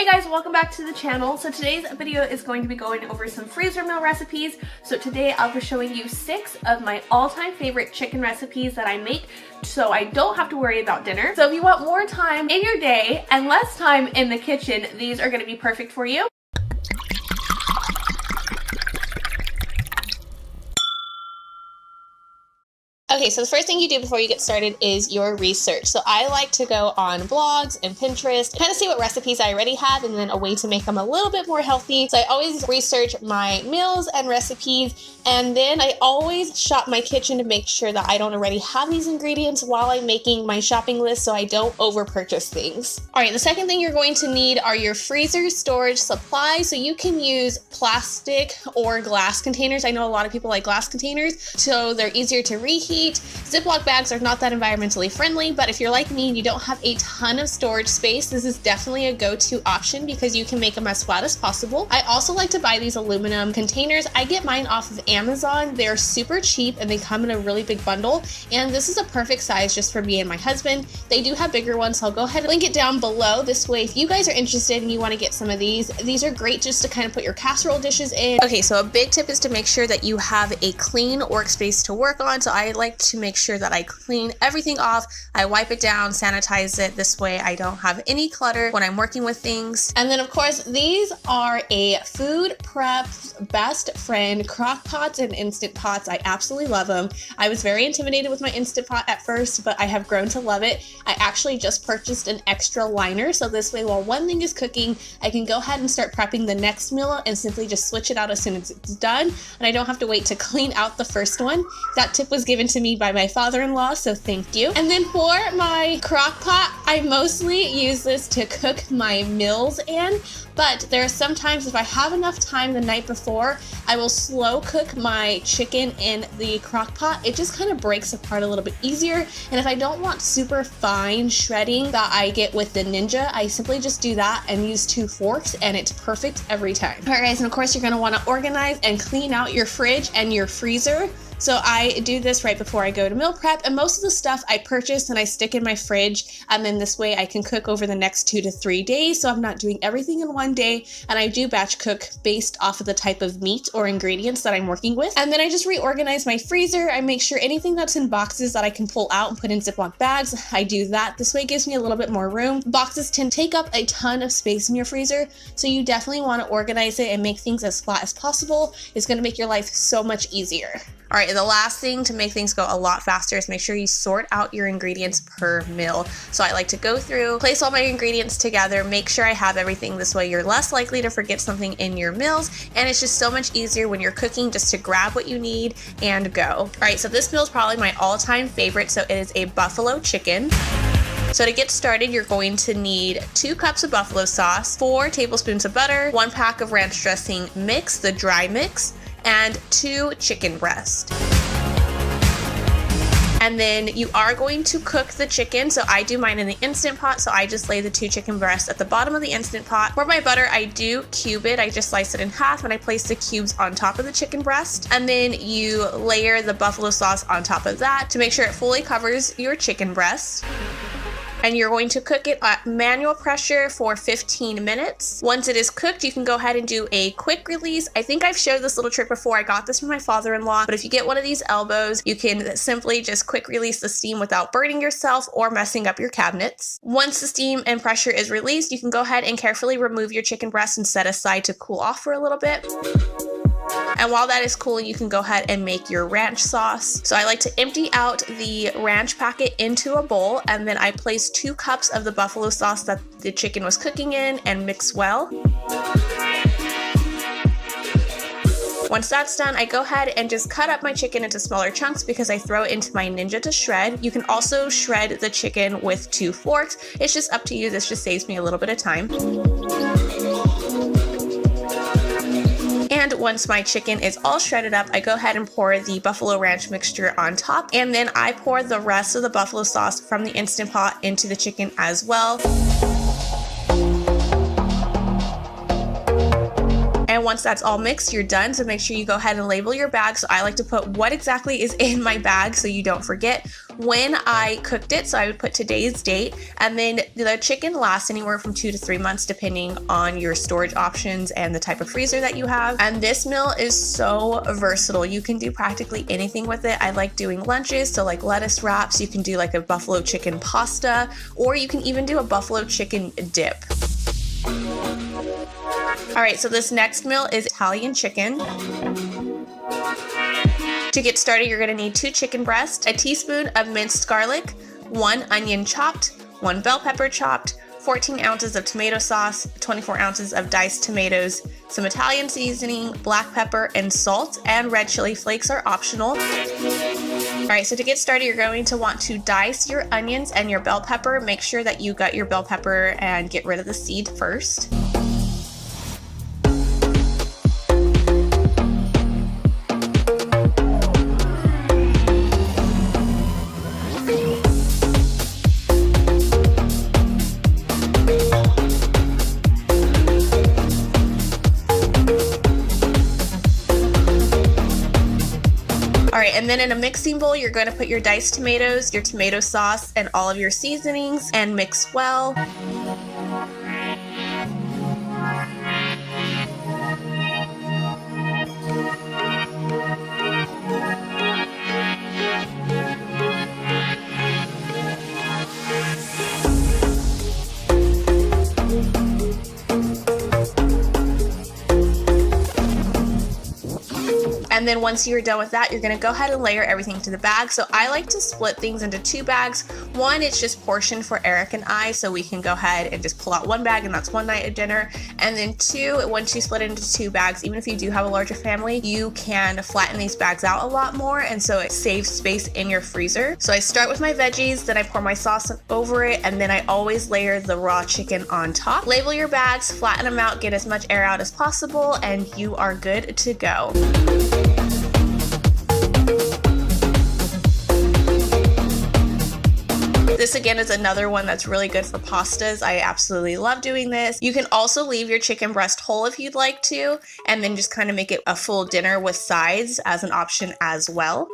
Hey guys, welcome back to the channel. So today's video is going to be going over some freezer meal recipes. So today I'll be showing you 6 of my all-time favorite chicken recipes that I make so I don't have to worry about dinner. So if you want more time in your day and less time in the kitchen, these are going to be perfect for you. Okay, so the first thing you do before you get started is your research. So I like to go on blogs and Pinterest, kind of see what recipes I already have and then a way to make them a little bit more healthy. So I always research my meals and recipes, and then I always shop my kitchen to make sure that I don't already have these ingredients while I'm making my shopping list so I don't over purchase things. All right, the second thing you're going to need are your freezer storage supplies. So you can use plastic or glass containers. I know a lot of people like glass containers, so they're easier to reheat. Ziploc bags are not that environmentally friendly, but if you're like me and you don't have a ton of storage space, this is definitely a go-to option because you can make them as flat as possible. I also like to buy these aluminum containers. I get mine off of Amazon. They're super cheap and they come in a really big bundle, and this is a perfect size just for me and my husband. They do have bigger ones, so I'll go ahead and link it down below. This way, if you guys are interested and you want to get some of these are great just to kind of put your casserole dishes in. Okay, so a big tip is to make sure that you have a clean workspace to work on. So I like to make sure that I clean everything off. I wipe it down, sanitize it. This way I don't have any clutter when I'm working with things. And then of course, these are a food prep's best friend, crock pots and instant pots. I absolutely love them. I was very intimidated with my instant pot at first, but I have grown to love it. I actually just purchased an extra liner, so this way while one thing is cooking, I can go ahead and start prepping the next meal and simply just switch it out as soon as it's done, and I don't have to wait to clean out the first one. That tip was given to me by my father-in-law, so thank you. And then for my crock pot, I mostly use this to cook my meals in, but there are some times if I have enough time the night before, I will slow cook my chicken in the crock pot. It just kind of breaks apart a little bit easier, and if I don't want super fine shredding that I get with the Ninja, I simply just do that and use 2 forks, and it's perfect every time. All right guys, and of course you're going to want to organize and clean out your fridge and your freezer. So I do this right before I go to meal prep, and most of the stuff I purchase and I stick in my fridge, and then this way I can cook over the next 2 to 3 days, so I'm not doing everything in one day. And I do batch cook based off of the type of meat or ingredients that I'm working with. And then I just reorganize my freezer. I make sure anything that's in boxes that I can pull out and put in Ziploc bags, I do that. This way it gives me a little bit more room. Boxes tend to take up a ton of space in your freezer, so you definitely want to organize it and make things as flat as possible. It's going to make your life so much easier. All right, and the last thing to make things go a lot faster is make sure you sort out your ingredients per meal. So I like to go through, place all my ingredients together, make sure I have everything. This way you're less likely to forget something in your meals, and it's just so much easier when you're cooking just to grab what you need and go. All right, so this meal is probably my all-time favorite. So it is a buffalo chicken. So to get started, you're going to need 2 cups of buffalo sauce, 4 tablespoons of butter, 1 pack of ranch dressing mix, the dry mix, and 2 chicken breasts. And then you are going to cook the chicken. So I do mine in the Instant Pot, so I just lay the 2 chicken breasts at the bottom of the Instant Pot. For my butter, I do cube it. I just slice it in half and I place the cubes on top of the chicken breast. And then you layer the buffalo sauce on top of that to make sure it fully covers your chicken breast. And you're going to cook it at manual pressure for 15 minutes. Once it is cooked, you can go ahead and do a quick release. I think I've showed this little trick before. I got this from my father-in-law, but if you get one of these elbows, you can simply just quick release the steam without burning yourself or messing up your cabinets. Once the steam and pressure is released, you can go ahead and carefully remove your chicken breast and set aside to cool off for a little bit. And while that is cooling, you can go ahead and make your ranch sauce. So I like to empty out the ranch packet into a bowl, and then I place 2 cups of the buffalo sauce that the chicken was cooking in and mix well. Once that's done, I go ahead and just cut up my chicken into smaller chunks because I throw it into my Ninja to shred. You can also shred the chicken with 2 forks. It's just up to you. This just saves me a little bit of time. And once my chicken is all shredded up, I go ahead and pour the buffalo ranch mixture on top, and then I pour the rest of the buffalo sauce from the Instant Pot into the chicken as well. And once that's all mixed, you're done. So make sure you go ahead and label your bag. So I like to put what exactly is in my bag so you don't forget when I cooked it. So I would put today's date, and then the chicken lasts anywhere from 2 to 3 months depending on your storage options and the type of freezer that you have. And this meal is so versatile. You can do practically anything with it. I like doing lunches, so like lettuce wraps. You can do like a buffalo chicken pasta, or you can even do a buffalo chicken dip. All right, so this next meal is Italian chicken. To get started, you're gonna need 2 chicken breasts, a teaspoon of minced garlic, 1 onion chopped, 1 bell pepper chopped, 14 ounces of tomato sauce, 24 ounces of diced tomatoes, some Italian seasoning, black pepper, and salt, and red chili flakes are optional. All right, so to get started, you're going to want to dice your onions and your bell pepper. Make sure that you gut your bell pepper and get rid of the seed first. And then in a mixing bowl, you're going to put your diced tomatoes, your tomato sauce, and all of your seasonings and mix well. And then once you're done with that, you're gonna go ahead and layer everything to the bag. So I like to split things into 2 bags. One, it's just portioned for Eric and I, so we can go ahead and just pull out 1 bag and that's one night of dinner. And then 2, once you split it into 2 bags, even if you do have a larger family, you can flatten these bags out a lot more, and so it saves space in your freezer. So I start with my veggies, then I pour my sauce over it, and then I always layer the raw chicken on top. Label your bags, flatten them out, get as much air out as possible, and you are good to go. This again is another one that's really good for pastas. I absolutely love doing this. You can also leave your chicken breast whole if you'd like to, and then just kind of make it a full dinner with sides as an option as well.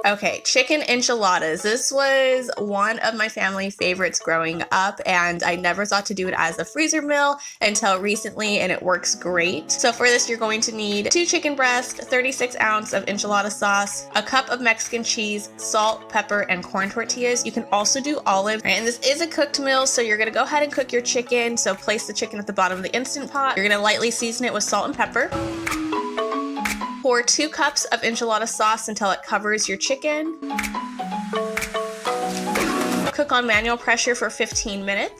Okay, chicken enchiladas. This was one of my family favorites growing up, and I never thought to do it as a freezer meal until recently, and it works great. So for this, you're going to need 2 chicken breasts, 36 ounces of enchilada sauce, a cup of Mexican cheese, salt, pepper, and corn tortillas. You can also do olives. Right, and this is a cooked meal, so you're gonna go ahead and cook your chicken. So place the chicken at the bottom of the Instant Pot. You're gonna lightly season it with salt and pepper. Pour 2 cups of enchilada sauce until it covers your chicken. Cook on manual pressure for 15 minutes.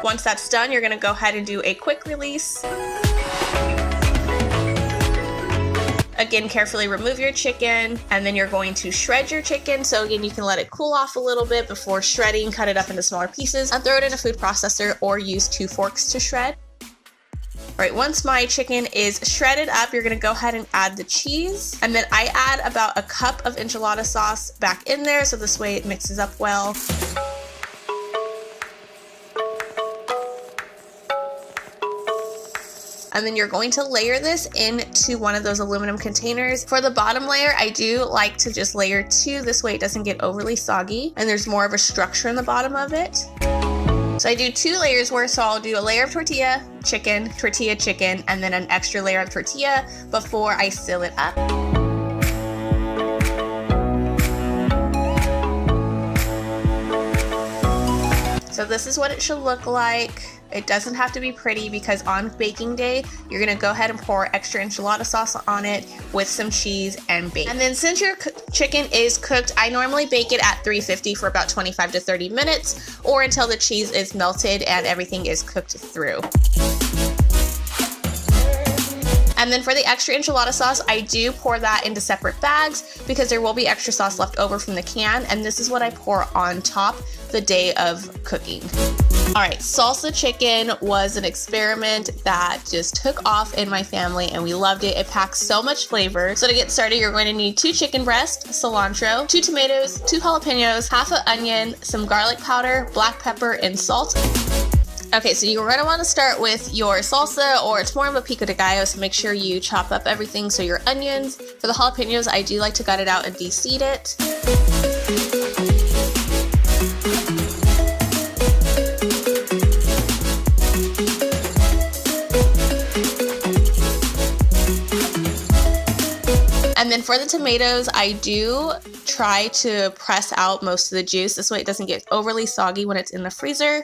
Once that's done, you're gonna go ahead and do a quick release. Again, carefully remove your chicken, and then you're going to shred your chicken. So again, you can let it cool off a little bit before shredding, cut it up into smaller pieces, and throw it in a food processor or use 2 forks to shred. All right, once my chicken is shredded up, you're gonna go ahead and add the cheese. And then I add about a cup of enchilada sauce back in there, so this way it mixes up well. And then you're going to layer this into one of those aluminum containers. For the bottom layer, I do like to just layer 2, this way it doesn't get overly soggy, and there's more of a structure in the bottom of it. So I do 2 layers worth, so I'll do a layer of tortilla chicken, and then an extra layer of tortilla before I seal it up. So this is what it should look like. It doesn't have to be pretty because on baking day, you're gonna go ahead and pour extra enchilada sauce on it with some cheese and bake. And then since your chicken is cooked, I normally bake it at 350 for about 25 to 30 minutes or until the cheese is melted and everything is cooked through. And then for the extra enchilada sauce, I do pour that into separate bags because there will be extra sauce left over from the can, and this is what I pour on top the day of cooking. All right, salsa chicken was an experiment that just took off in my family and we loved it. It packs so much flavor. So to get started, you're going to need 2 chicken breasts, cilantro, 2 tomatoes, 2 jalapenos, half an onion, some garlic powder, black pepper, and salt. Okay, so you're gonna wanna start with your salsa, or it's more of a pico de gallo, so make sure you chop up everything. So your onions. For the jalapenos, I do like to gut it out and de-seed it. And then for the tomatoes, I do try to press out most of the juice. This way it doesn't get overly soggy when it's in the freezer.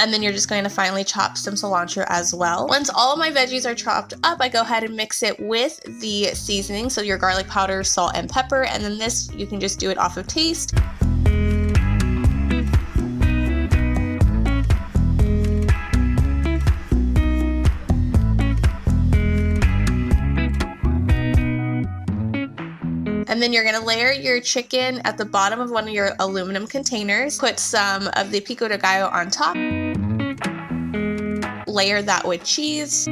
And then you're just going to finally chop some cilantro as well. Once all of my veggies are chopped up, I go ahead and mix it with the seasoning. So your garlic powder, salt, and pepper. And then this, you can just do it off of taste. And then you're gonna layer your chicken at the bottom of one of your aluminum containers. Put some of the pico de gallo on top. Layer that with cheese.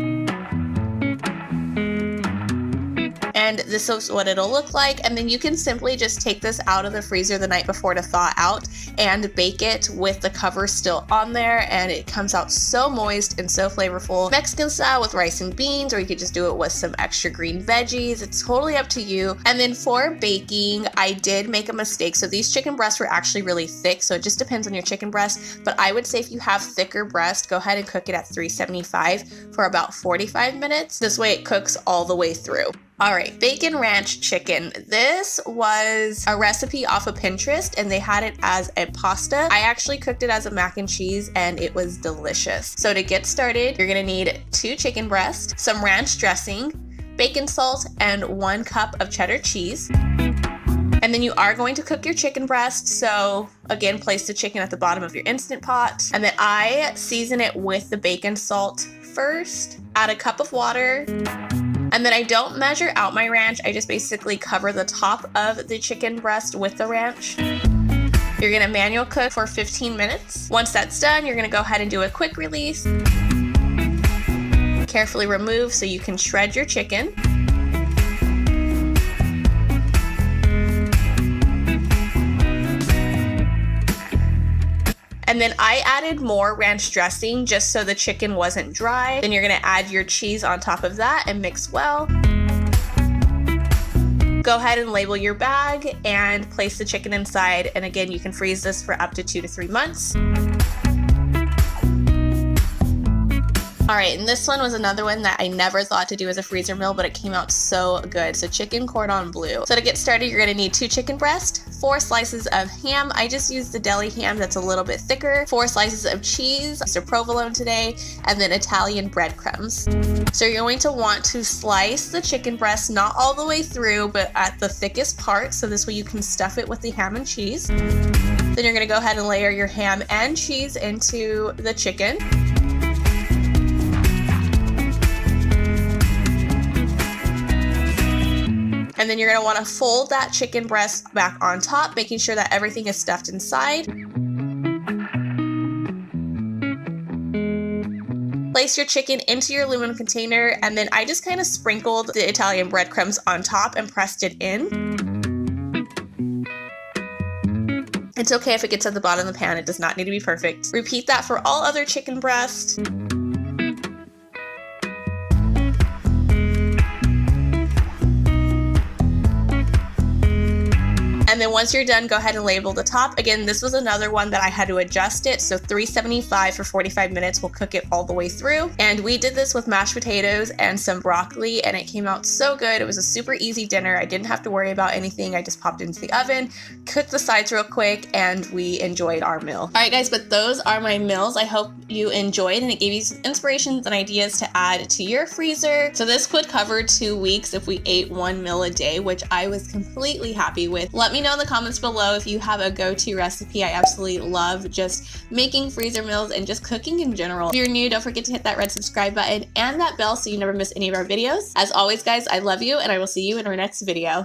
And this is what it'll look like. And then you can simply just take this out of the freezer the night before to thaw out and bake it with the cover still on there. And it comes out so moist and so flavorful. Mexican style with rice and beans, or you could just do it with some extra green veggies. It's totally up to you. And then for baking, I did make a mistake. So these chicken breasts were actually really thick. So it just depends on your chicken breast. But I would say if you have thicker breast, go ahead and cook it at 375 for about 45 minutes. This way it cooks all the way through. All right, bacon ranch chicken. This was a recipe off of Pinterest and they had it as a pasta. I actually cooked it as a mac and cheese and it was delicious. So to get started, you're gonna need 2 chicken breasts, some ranch dressing, bacon salt, and 1 cup of cheddar cheese. And then you are going to cook your chicken breast. So again, place the chicken at the bottom of your Instant Pot. And then I season it with the bacon salt first, add a cup of water. And then I don't measure out my ranch. I just basically cover the top of the chicken breast with the ranch. You're gonna manual cook for 15 minutes. Once that's done, you're gonna go ahead and do a quick release. Carefully remove so you can shred your chicken. And then I added more ranch dressing just so the chicken wasn't dry. Then you're gonna add your cheese on top of that and mix well. Go ahead and label your bag and place the chicken inside. And again, you can freeze this for up to 2 to 3 months. All right, and this one was another one that I never thought to do as a freezer meal, but it came out so good. So chicken cordon bleu. So to get started, you're gonna need 2 chicken breasts, 4 slices of ham. I just used the deli ham that's a little bit thicker, 4 slices of cheese, so provolone today, and then Italian breadcrumbs. So you're going to want to slice the chicken breast, not all the way through, but at the thickest part. So this way you can stuff it with the ham and cheese. Then you're gonna go ahead and layer your ham and cheese into the chicken. And then you're gonna wanna fold that chicken breast back on top, making sure that everything is stuffed inside. Place your chicken into your aluminum container, and then I just kind of sprinkled the Italian breadcrumbs on top and pressed it in. It's okay if it gets at the bottom of the pan, it does not need to be perfect. Repeat that for all other chicken breasts. And then once you're done, go ahead and label the top. Again, this was another one that I had to adjust it. So 375 for 45 minutes will cook it all the way through. And we did this with mashed potatoes and some broccoli, and it came out so good. It was a super easy dinner. I didn't have to worry about anything. I just popped into the oven, cooked the sides real quick, and we enjoyed our meal. All right, guys, but those are my meals. I hope you enjoyed, and it gave you some inspirations and ideas to add to your freezer. So this could cover 2 weeks if we ate 1 meal a day, which I was completely happy with. Let me know in the comments below if you have a go-to recipe. I absolutely love just making freezer meals and just cooking in general. If you're new, don't forget to hit that red subscribe button and that bell so you never miss any of our videos. As always, guys, I love you, and I will see you in our next video.